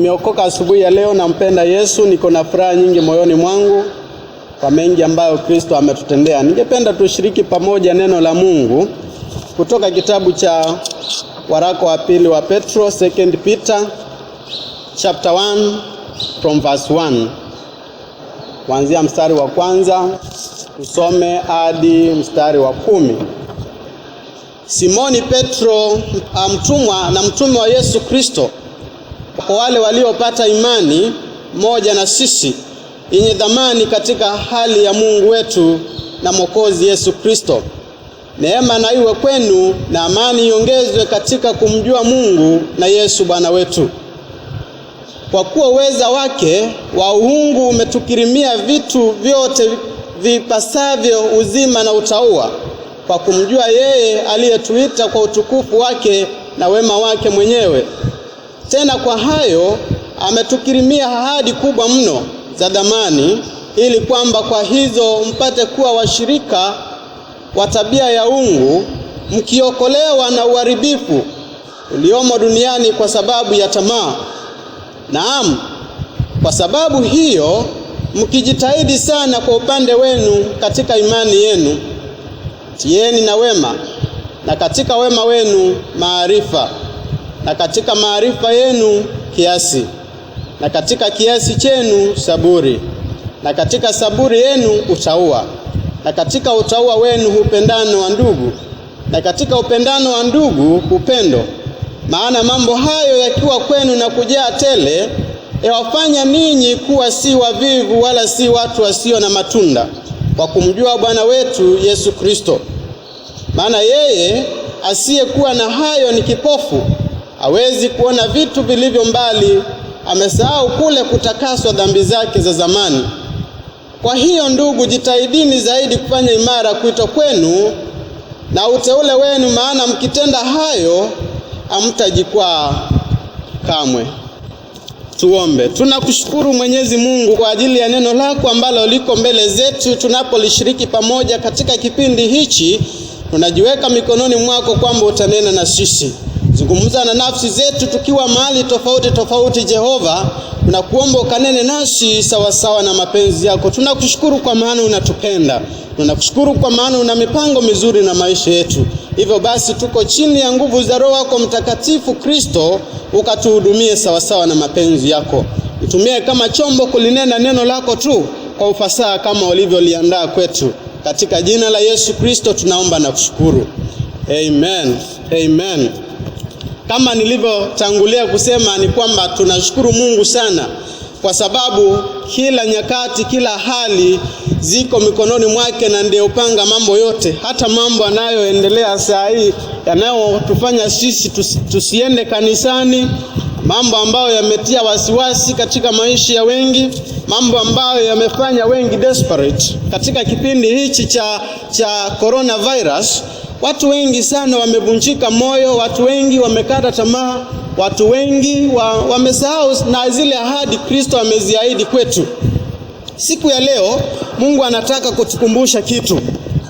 Nimeokoka asubuhi ya leo, nampenda Yesu, niko na furaha nyingi moyoni mwangu kwa mengi ambayo Kristo ametutendea. Ningependa tushiriki pamoja neno la Mungu kutoka kitabu cha waraka wa pili wa Petro, 2 Peter chapter 1 from verse 1. Kuanzia mstari wa kwanza tusome hadi mstari wa 10. Simoni Petro, mtumwa na mtume wa Yesu Kristo, kwa wale waliopata imani moja na sisi yenye dhamani katika hali ya Mungu wetu na Mwokozi Yesu Kristo. Neema na iwe kwenu na amani iongezwe katika kumjua Mungu na Yesu Bwana wetu. Kwa kuwa uweza wake wa uungu umetukirimia vitu vyote vipasavyo uzima na utauwa, kwa kumjua yeye aliyetuita kwa utukufu wake na wema wake mwenyewe. Tena kwa hayo ametukirimia ahadi kubwa mno za dhamani, ili kwamba kwa hizo mpate kuwa washirika wa tabia ya uungu, mkiokolewa na uharibifu uliomo duniani kwa sababu ya tamaa. Naam, kwa sababu hiyo mkijitahidi sana kwa upande wenu katika imani yenu, tieni na wema, na katika wema wenu maarifa, na katika maarifa yenu kiasi, na katika kiasi chenu saburi, na katika saburi yenu utauwa, na katika utauwa wenu upendano wa ndugu, na katika upendano wa ndugu upendo. Maana mambo hayo yakiwa kwenu na kujaa tele, yawafanya ninyi kuwa si wavivu wala si watu wasio na matunda, kwa kumjua Bwana wetu Yesu Kristo. Maana yeye asiyekuwa na hayo ni kipofu, hawezi kuona vitu vilivyo mbali, amesahau kule kutakaswa dhambi zake za zamani. Kwa hiyo ndugu, jitahidini zaidi kufanya imara kuitwa kwenu na uteule wenu, maana mkitenda hayo hamtajikwaa kamwe. Tuombe. Tunakushukuru Mwenyezi Mungu kwa ajili ya neno lako ambalo liko mbele zetu. Tunapolishiriki pamoja katika kipindi hichi, tunajiweka mikononi mwako kwamba utanena na sisi. Zungumza na nafsi zetu tukiwa mahali tofauti tofauti. Jehova, tunakuomba ukanene nasi sawa sawa na mapenzi yako. Tunakushukuru kwa maana unatupenda. Tunakushukuru kwa maana una mipango mizuri na maisha yetu. Hivyo basi tuko chini ya nguvu za Roho yako Mtakatifu Kristo, ukatuhudumie sawa sawa na mapenzi yako. Utumie kama chombo kulinena neno lako tu kwa ufasaha kama ulivyoliandaa kwetu. Katika jina la Yesu Kristo tunaomba na kushukuru. Amen. Amen. Kama nilivyotangulia kusema ni kwamba tunashukuru Mungu sana kwa sababu kila nyakati, kila hali ziko mikononi mwake, na ndiye upanga mambo yote. Hata mambo yanayoendelea saa hii yanayotufanya sisi tusiende kanisani, mambo ambayo yametia wasiwasi katika maisha ya wengi, mambo ambayo yamefanya wengi desperate katika kipindi hichi cha coronavirus. Watu wengi sana wamevunjika moyo, watu wengi wamekata tamaa, watu wengi wamesahau na zile ahadi Kristo ameziahidi kwetu. Siku ya leo Mungu anataka kutukumbusha kitu.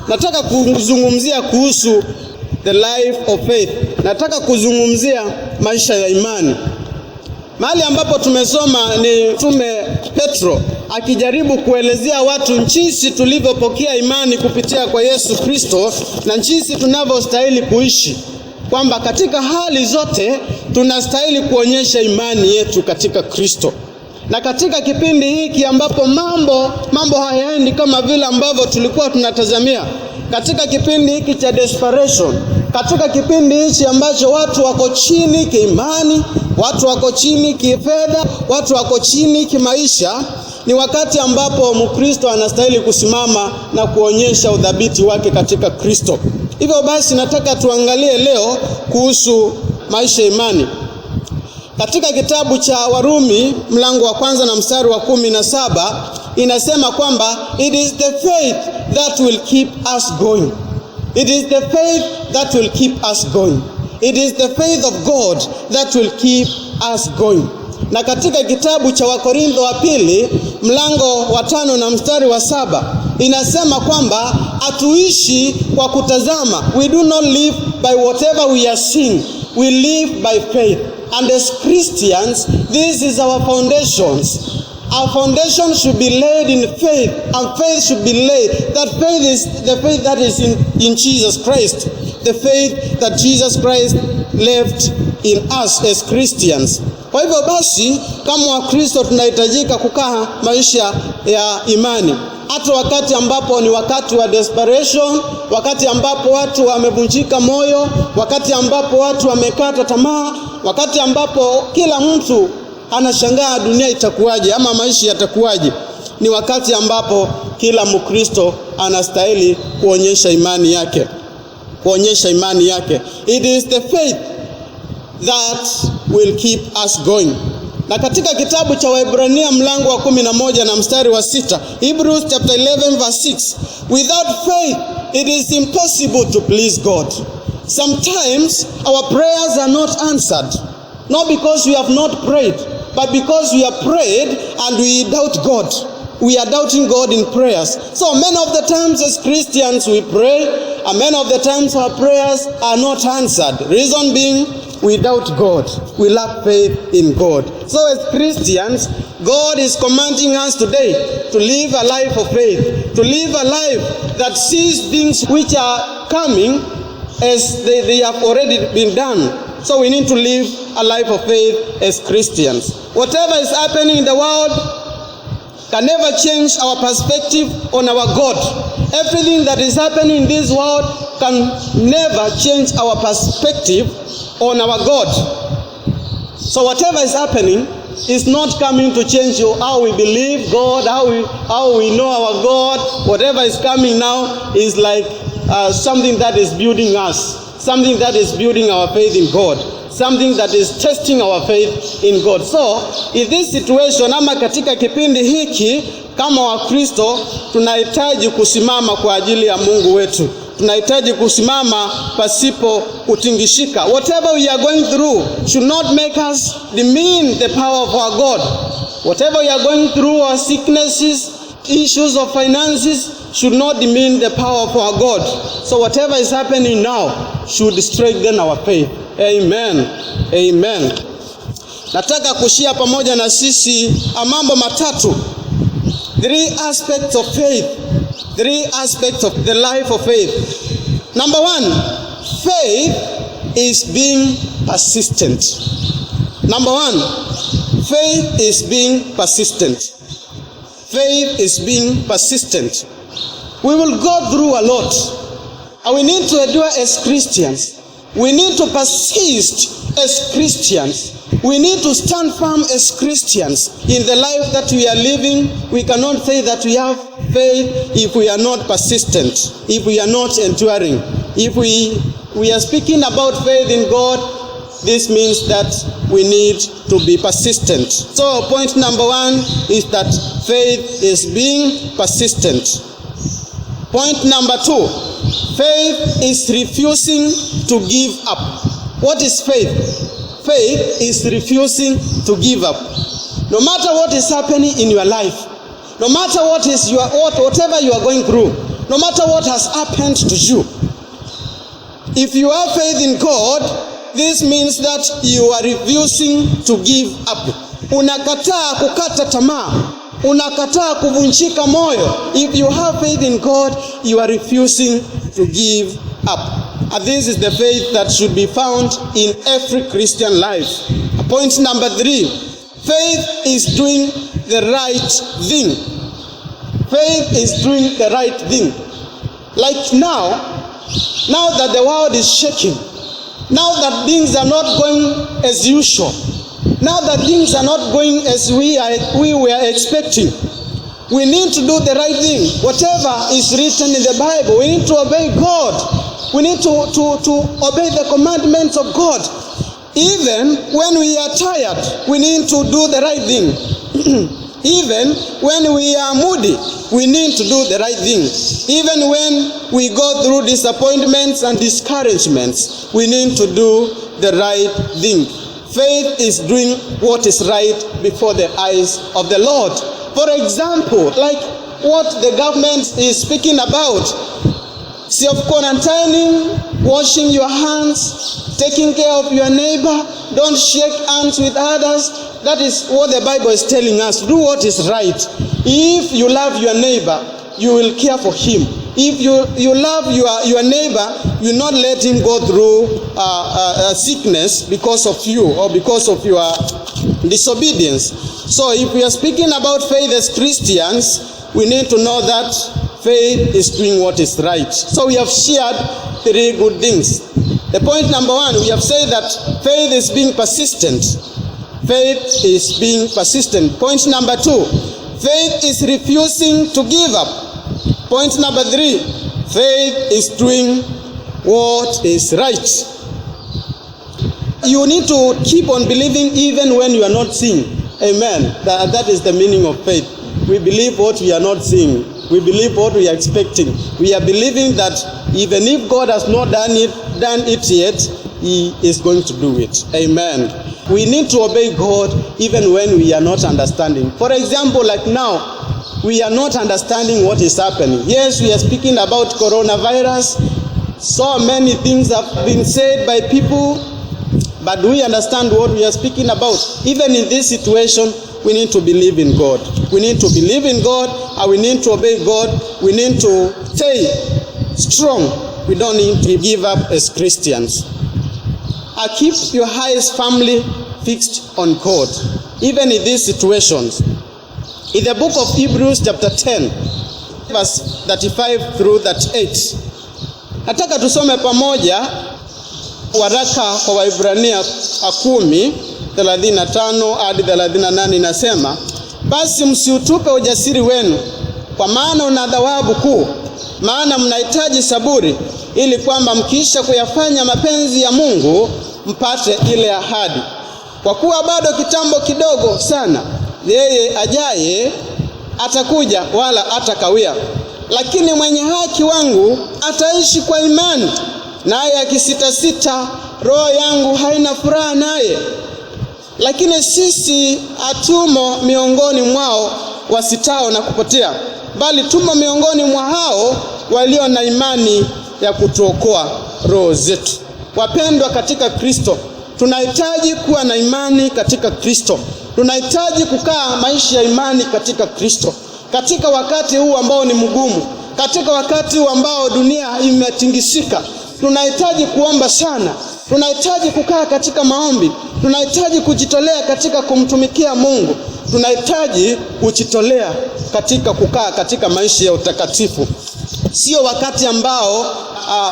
Nataka kuzungumzia kuhusu the life of faith. Nataka kuzungumzia maisha ya imani. Mahali ambapo tumesoma ni Mtume Petro akijaribu kuelezea watu jinsi tulivyopokea imani kupitia kwa Yesu Kristo na jinsi tunavyostahili kuishi, kwamba katika hali zote tunastahili kuonyesha imani yetu katika Kristo. Na katika kipindi hiki ambapo mambo hayaendi kama vile ambavyo tulikuwa tunatazamia, katika kipindi hiki cha desperation, katika kipindi hichi ambacho watu wako chini kiimani, watu wako chini kifedha, watu wako chini kimaisha, ni wakati ambapo Mkristo anastahili kusimama na kuonyesha udhabiti wake katika Kristo. Hivyo basi nataka tuangalie leo kuhusu maisha ya imani. Katika kitabu cha Warumi mlango wa kwanza na mstari wa 17 inasema kwamba it is the faith that will keep us going. It is the faith that will keep us going. It is the faith of God that will keep us going. Na katika kitabu cha Wakorintho wa pili mlango wa 5 na mstari wa 7 inasema kwamba hatuishi kwa kutazama. We do not live by whatever we are seeing. We live by faith. And as Christians, this is our foundations. Our foundation should be laid in faith, and faith should be laid. That faith is the faith that is in Jesus Christ. The faith that Jesus Christ left in us as Christians. Kwa hivyo basi, kama Wakristo tunahitajika kukaa maisha ya imani. Hata wakati ambapo ni wakati wa desperation, wakati ambapo watu wamevunjika moyo, wakati ambapo watu wamekata tamaa, wakati ambapo kila mtu anashangaa dunia itakuwaje ama maisha yatakuwaje, ni wakati ambapo kila Mkristo anastahili kuonyesha imani yake. Kuonyesha imani yake. It is the faith that will keep us going. Na katika kitabu cha Waebrania mlango wa 11 na mstari wa 6, Hebrews chapter 11 verse 6, without faith it is impossible to please God. Sometimes our prayers are not answered, not because we have not prayed, but because we have prayed and we doubt God. We are doubting God in prayers. So many of the times as Christians we pray, and many of the times our prayers are not answered. Reason being, we doubt God. We lack faith in God. So as Christians, God is commanding us today to live a life of faith, to live a life that sees things which are coming as they have already been done. So we need to live a life of faith as Christians. Whatever is happening in the world can never change our perspective on our God. Everything that is happening in this world can never change our perspective on our God. So whatever is happening is not coming to change how we believe God, how we know our God. Whatever is coming now is like something that is building us, something that is building our faith in God, something that is testing our faith in God. So, in this situation ama katika kipindi hiki kama Wakristo tunahitaji kusimama kwa ajili ya Mungu wetu. Tunahitaji kusimama pasipo kutingishika. Whatever we are going through should not make us demean the power of our God. Whatever we are going through, our sicknesses, issues of finances, should not demean the power of our God. So whatever is happening now should strengthen our faith. Amen. Amen. Nataka kushia pamoja na sisi mambo matatu. 3 aspects of faith. 3 aspects of the life of faith. Number 1, faith is being persistent. Number 1, faith is being persistent. Faith is being persistent. We will go through a lot, and we need to endure as Christians. We need to persist as Christians. We need to stand firm as Christians in the life that we are living. We cannot say that we have faith if we are not persistent, if we are not enduring. If we are speaking about faith in God, this means that we need to be persistent. So point number 1 is that faith is being persistent. Point number 2, faith is refusing to give up. What is faith? Faith is refusing to give up. No matter what is happening in your life, no matter whatever you are going through, no matter what has happened to you, if you have faith in God, this means that you are refusing to give up. Unakataa kukata tamaa. Unakataa kuvunjika moyo. If you have faith in God, you are refusing to give up. And this is the faith that should be found in every Christian life. Point number 3, faith is doing the right thing. Faith is doing the right thing. Like now that the world is shaking, now that things are not going as usual, now that things are not going as we were expecting, we need to do the right thing. Whatever is written in the Bible, we need to obey God. We need to obey the commandments of God. Even when we are tired, we need to do the right thing. Even when we are moody, we need to do the right thing. Even when we go through disappointments and discouragements, we need to do the right thing. Faith is doing what is right before the eyes of the Lord. For example, like what the government is speaking about, self-quarantining, washing your hands, taking care of your neighbor. Don't shake hands with others. That is what the Bible is telling us. Do what is right. If you love your neighbor, you will care for him. If you love your neighbor, you not let him go through sickness because of you or because of your disobedience. So if we are speaking about faith as Christians, we need to know that faith is doing what is right. So we have shared 3 good things. The point number 1, we have said that faith is being persistent. Faith is being persistent. Point number 2, faith is refusing to give up. Point number 3, faith is doing what is right. You need to keep on believing even when you are not seeing. Amen. That is the meaning of faith. We believe what we are not seeing. We believe what we are expecting. We are believing that even if God has not done it yet, He is going to do it. Amen. We need to obey God even when we are not understanding. For example, like now, we are not understanding what is happening. Yes, we are speaking about coronavirus. So many things have been said by people, but do we understand what we are speaking about? Even in this situation, we need to believe in God. We need to believe in God, and we need to obey God. We need to stay strong. We don't need to give up as Christians. Keep your highest family fixed on God, even in these situations. In the book of Hebrews chapter 10, verse 35 through 38. Nataka tusome pamoja waraka kwa Waebrania 10:35 hadi 38. Inasema, basi msiutupe ujasiri wenu, kwa maana una thawabu kuu. Maana mnahitaji saburi, ili kwamba mkiisha kuyafanya mapenzi ya Mungu mpate ile ahadi. Kwa kuwa bado kitambo kidogo sana, yeye ajaye atakuja wala atakawia. Lakini mwenye haki wangu ataishi kwa imani, naye akisitasita, roho yangu haina furaha naye. Lakini sisi hatumo miongoni mwao wasitao na kupotea, bali tumo miongoni mwa hao walio na imani ya kutuokoa roho zetu. Wapendwa katika Kristo, tunahitaji kuwa na imani katika Kristo. Tunahitaji kukaa maisha ya imani katika Kristo. Katika wakati huu ambao ni mgumu, katika wakati huu ambao dunia imetingisika, tunahitaji kuomba sana. Tunahitaji kukaa katika maombi. Tunahitaji kujitolea katika kumtumikia Mungu. Tunahitaji kujitolea katika kukaa katika maisha ya utakatifu. Sio wakati ambao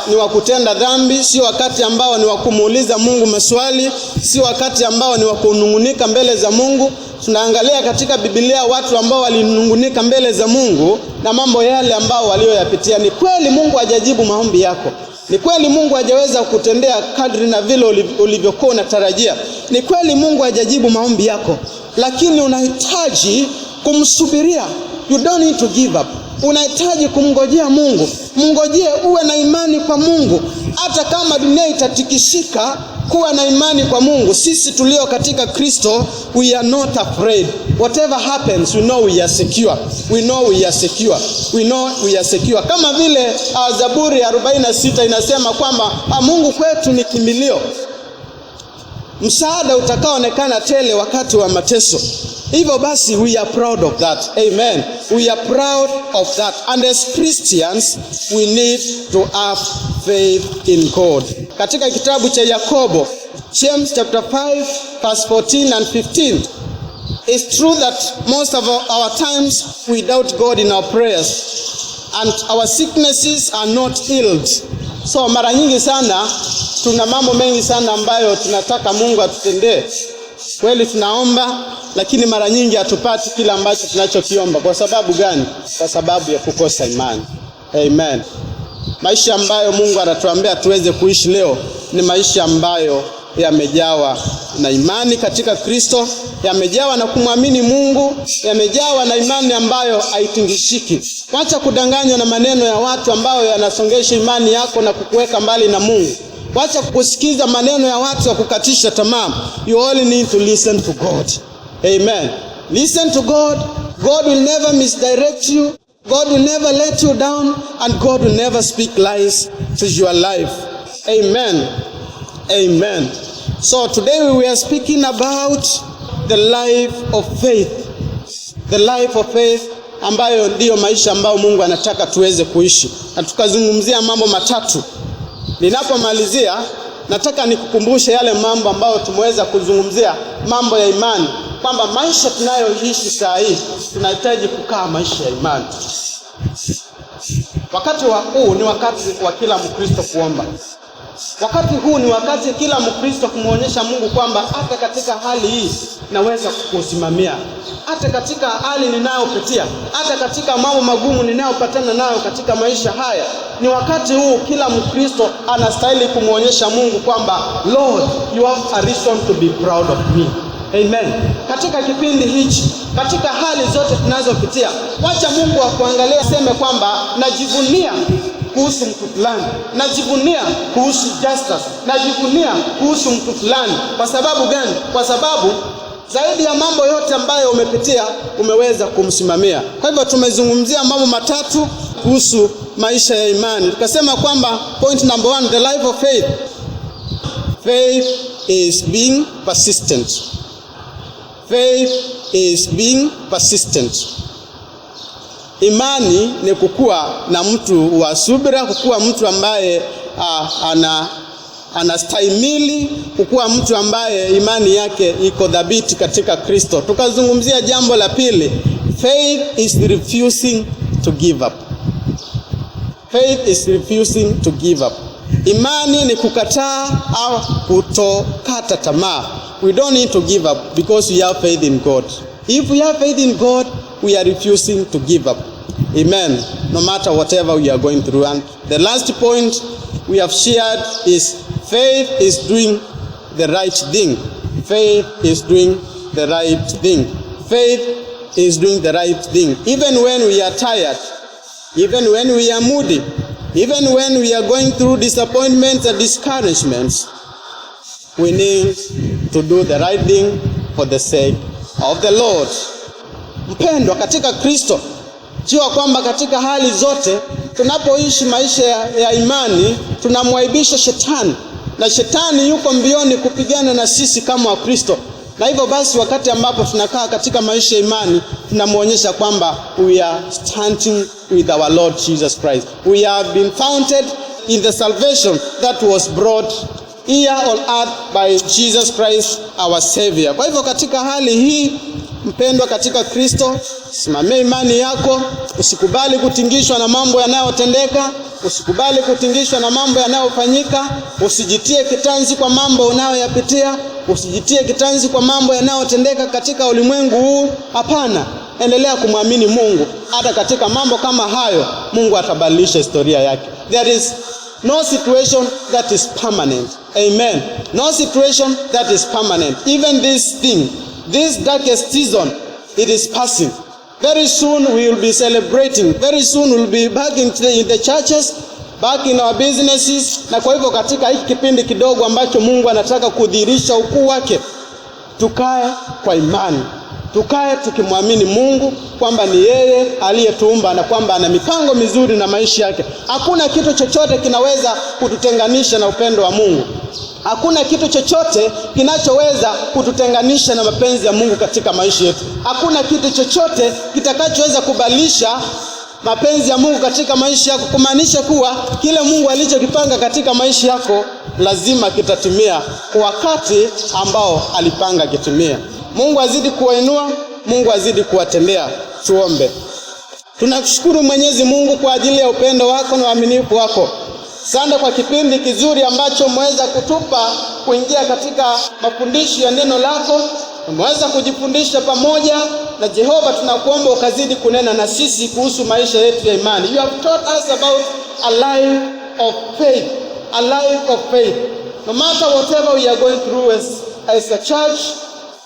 ni wa kutenda dhambi, sio wakati ambao ni wa kumuuliza Mungu maswali, sio wakati ambao ni wa kunungunika mbele za Mungu. Tunaangalia katika Biblia watu ambao walinungunika mbele za Mungu na mambo yale ambao walioyapitia. Ni kweli Mungu hajajibu maombi yako. Ni kweli Mungu hajaweza kukutendea kadri na vile ulivyokuwa unatarajia. Ni kweli Mungu hajajibu maombi yako, lakini unahitaji kumsubiria. You don't need to give up. Unahitaji kumngojea Mungu. Mngojee, uwe na imani kwa Mungu. Hata kama dunia itatikisika, kuwa na imani kwa Mungu. Sisi tulio katika Kristo, we are not afraid. Whatever happens, we know we are secure. We know we are secure. We know we are secure. Kama vile Zaburi 46 inasema kwamba Mungu kwetu ni kimbilio, msaada utakaoonekana tele wakati wa mateso. Hivyo basi, we are proud of that. Amen. We are proud of that. And as Christians, we need to have faith in God. Katika kitabu cha Yakobo, James chapter 5 verse 14 and 15. It's true that most of our times we doubt God in our prayers, and our sicknesses are not healed. So mara nyingi sana tuna mambo mengi sana ambayo tunataka Mungu atutendee. Kweli tunaomba, lakini mara nyingi hatupati kila ambacho tunachokiomba. Kwa sababu gani? Kwa sababu ya kukosa imani. Amen. Maisha ambayo Mungu anatuambia tuweze kuishi leo ni maisha ambayo yamejawa na imani katika Kristo, yamejawa na kumwamini Mungu, yamejawa na imani ambayo haitingishiki. Wacha kudanganywa na maneno ya watu ambao yanasongesha imani yako na kukuweka mbali na Mungu. Wacha kusikiza maneno ya watu ya kukatisha tamaa. You only need to listen to God. Amen. Listen to God. God will never misdirect you. God will never let you down, and God will never speak lies to your life. Amen. Amen. So today we are speaking about the life of faith. The life of faith, ambayo ndiyo maisha ambayo Mungu anataka tuweze kuishi. Na tukazungumzia mambo matatu. Ninapomalizia, nataka nikukumbushe yale mambo ambayo tumeweza kuzungumzia, mambo ya imani, kwamba maisha tunayoishi saa hii tunahitaji kukaa maisha ya imani. Wakati huu ni wakati wa kila Mkristo kuomba. Wakati huu ni wakati kila Mkristo kumuonyesha Mungu kwamba hata katika hali hii naweza kukusimamia. Hata katika hali ninayopitia, hata katika mambo magumu ninayopatana nayo katika maisha haya, ni wakati huu kila Mkristo anastahili kumuonyesha Mungu kwamba Lord, you have a reason to be proud of me. Amen. Katika kipindi hichi, katika hali zote tunazopitia, wacha Mungu akuangalia sema kwamba najivunia kuhusu mtu fulani, najivunia kuhusu Justus, najivunia kuhusu mtu fulani. Kwa sababu gani? Kwa sababu zaidi ya mambo yote ambayo umepitia, umeweza kumsimamia. Kwa hivyo tumezungumzia mambo matatu kuhusu maisha ya imani. Tukasema kwamba point number 1, the life of faith. Faith is being persistent. Faith is being persistent. Imani ni kukua na mtu wa subira, kukua mtu ambaye anastahimili, kukua mtu ambaye imani yake iko dhabiti katika Kristo. Tukazungumzia jambo la pili, faith is refusing to give up. Faith is refusing to give up. Imani ni kukataa au kutokata tamaa. We don't need to give up because we have faith in God. If we have faith in God, we are refusing to give up. Amen. No matter whatever we are going through. And the last point we have shared is faith is doing the right thing. Faith is doing the right thing. Faith is doing the right thing. Even when we are tired, even when we are moody, even when we are going through disappointments and discouragements, we need to do the right thing for the sake of the Lord. Mpendwa katika Kristo, jua kwamba katika hali zote tunapoishi maisha ya imani tunamwaibisha shetani, na shetani yuko mbioni kupigana na sisi kama Wakristo. Na hivyo basi wakati ambapo tunakaa katika maisha ya imani, tunamuonyesha kwamba we are standing with our Lord Jesus Christ. We have been founded in the salvation that was brought here on earth by Jesus Christ our Savior. Kwa hivyo katika hali hii, mpendwa katika Kristo, simamia imani yako, usikubali kutingishwa na mambo yanayotendeka, usikubali kutingishwa na mambo yanayofanyika, usijitie kitanzi kwa mambo unayoyapitia, usijitie kitanzi kwa mambo yanayotendeka katika ulimwengu huu. Hapana, endelea kumwamini Mungu. Hata katika mambo kama hayo, Mungu atabadilisha historia yake. There is no situation that is permanent. Amen. No situation that is permanent. Even this thing, this darkest season, it is passing. Very soon we will be celebrating. Very soon we will be back in the churches, back in our businesses. Na kwa hivyo katika hiki kipindi kidogo ambacho Mungu anataka kudhihirisha ukuu wake, tukae kwa imani. Tukae tukimwamini Mungu kwamba ni yeye aliyetuumba na kwamba ana mipango mizuri na maisha yake. Hakuna kitu chochote kinaweza kututenganisha na upendo wa Mungu. Hakuna kitu chochote kinachoweza kututenganisha na mapenzi ya Mungu katika maisha yetu. Hakuna kitu chochote kitakachoweza kubadilisha mapenzi ya Mungu katika maisha yako, kumaanisha kuwa kile Mungu alichokipanga katika maisha yako lazima kitatimia kwa wakati ambao alipanga kitimia. Mungu azidi kuwainua, Mungu azidi kuwatendea. Tuombe. Tunakushukuru Mwenyezi Mungu kwa ajili ya upendo wako na uaminifu wako. Asante kwa kipindi kizuri ambacho umeweza kutupa kuingia katika mafundisho ya neno lako. Umeweza kujifundisha pamoja na Jehova, tunakuomba ukazidi kunena na sisi kuhusu maisha yetu ya imani. You have taught us about a life of faith, a life of faith. No matter whatever we are going through as a church,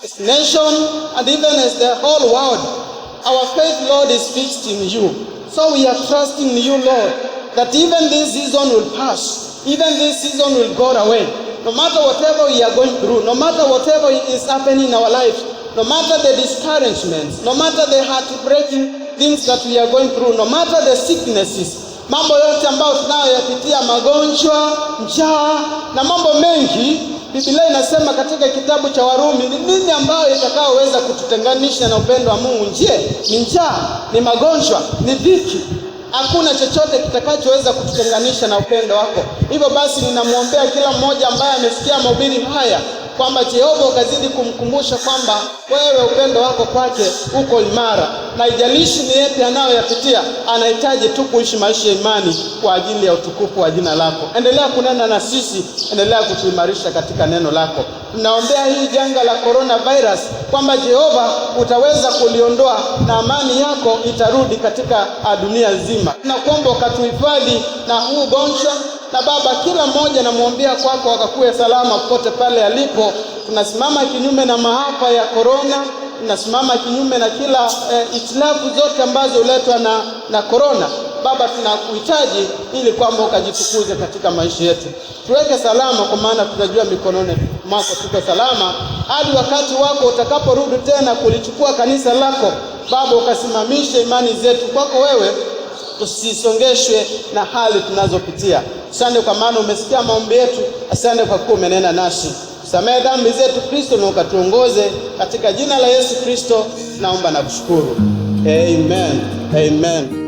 as a nation, and even as the whole world, our faith, Lord, is fixed in you. So we are trusting in you, Lord, that even this season will pass, even this season will go away. No matter whatever we are going through, no matter whatever is happening in our life, no matter the discouragements, no matter the heartbreaking things that we are going through, no matter the sicknesses, mambo yote ambayo tunayoyapitia, magonjwa, njaa na mambo mengi, Biblia inasema katika kitabu cha Warumi, ni nini ambayo itakaoweza kututenganisha na upendo wa Mungu? Ni njaa, ni magonjwa, ni dhiki. Hakuna chochote kitakachoweza kututenganisha na upendo wako. Hivyo basi ninamwombea kila mmoja ambaye amesikia mahubiri haya kwamba Jehova ukazidi kumkumbusha kwamba wewe upendo wako kwake uko imara, na ijalishi ni yepi anayoyapitia, anahitaji tu kuishi maisha ya imani kwa ajili ya utukufu wa jina lako. Endelea kunena na sisi, endelea kutuimarisha katika neno lako. Tunaombea hii janga la coronavirus kwamba Jehova utaweza kuliondoa na amani yako itarudi katika dunia nzima. Tunakuomba ukatuhifadhi na huu ugonjwa, na Baba, kila mmoja namwombea kwako akakuwe salama popote pale alipo. Tunasimama kinyume na maafa ya corona, tunasimama kinyume na kila itilafu zote ambazo huletwa na corona. Baba, tunakuhitaji ili kwamba ukajitukuze katika maisha yetu. Tuweke salama, kwa maana tunajua mikononi mwako tuko salama hadi wakati wako utakaporudi tena kulichukua kanisa lako. Baba, ukasimamishe imani zetu kwako wewe, tusisongeshwe na hali tunazopitia. Asante kwa maana umesikia maombi yetu. Asante kwa kuwa umenena nasi. Samehe dhambi zetu Kristo, na ukatuongoze katika jina la Yesu Kristo naomba na kushukuru. Amen. Amen.